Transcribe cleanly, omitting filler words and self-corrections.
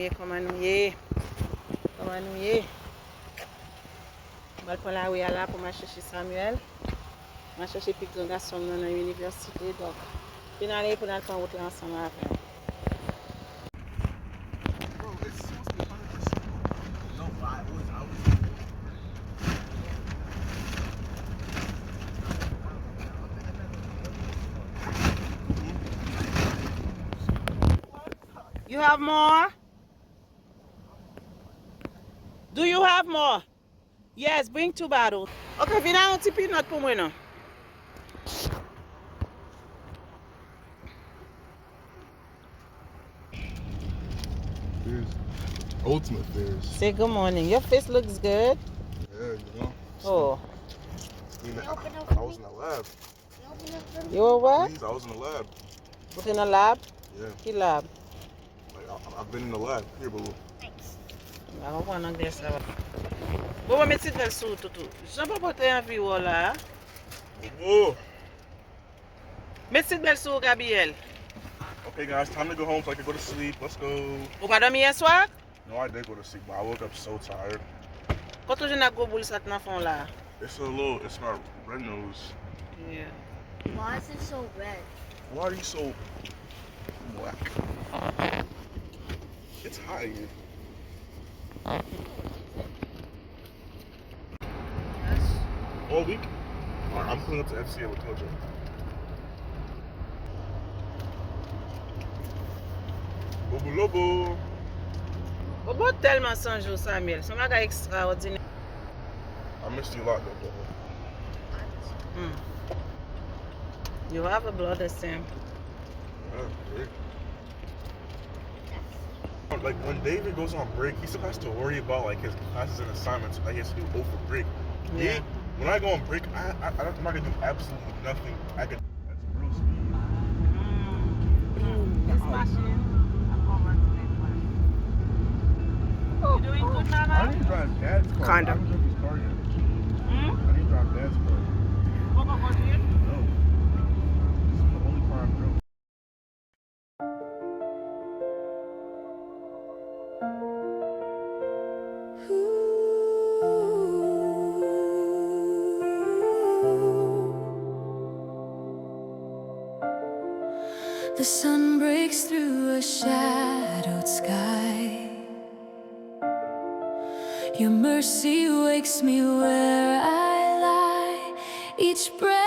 Comment nous y est? Comment nous y est? Je vais prendre la rue là pour chercher Samuel. Je vais chercher plus grand garçon dans l'université. Donc, je vais aller pour nous prendre route ensemble après. You have more? Do you have more? Yes, bring 2 bottles. Okay, viens un petit peanut pour moi non. Fierce. Ultimate fierce. Say good morning. Your face looks good. Yeah, you know. Oh. I was in the lab. You were what? Please, I was in the lab. Was in a lab? Yeah. What lab? Like, I've been in the lab. Here, boo. Thanks. I don't want to get that. Bon, mais tu te sous tout. Je peux pas te envie là. Oh. Mais tu te sous Gabriel. Okay, guys, time to go home so I can go to sleep. Let's go. Ou pas dormir hier soir? No, I did go to sleep, but I woke up so tired. Quand tu as go boule ça dans fond là. It's my red nose. Yeah. Why is it so red? Why are you so black? It's hot here. Yes. All week? Alright, I'm pulling up to FCA with Tojo. Bobo Lobo. Bobo tellement sans jour Samuel. C'est un gars extraordinaire. I missed you a lot though, Bobo. You have a blood the same. Yeah, great. Like when David goes on break, he still has to worry about like his classes and assignments that he has to do over break. Yeah. Me, when I go on break, I'm not gonna do absolutely nothing. That's real speed. This machine. You doing good, Mama? I need to drive Dad's car. Kinda. I don't drive his car yet. I need to drive Dad's car. What about you? No. This is the only car I've drove. The sun breaks through a shadowed sky. Your mercy wakes me where I lie. Each breath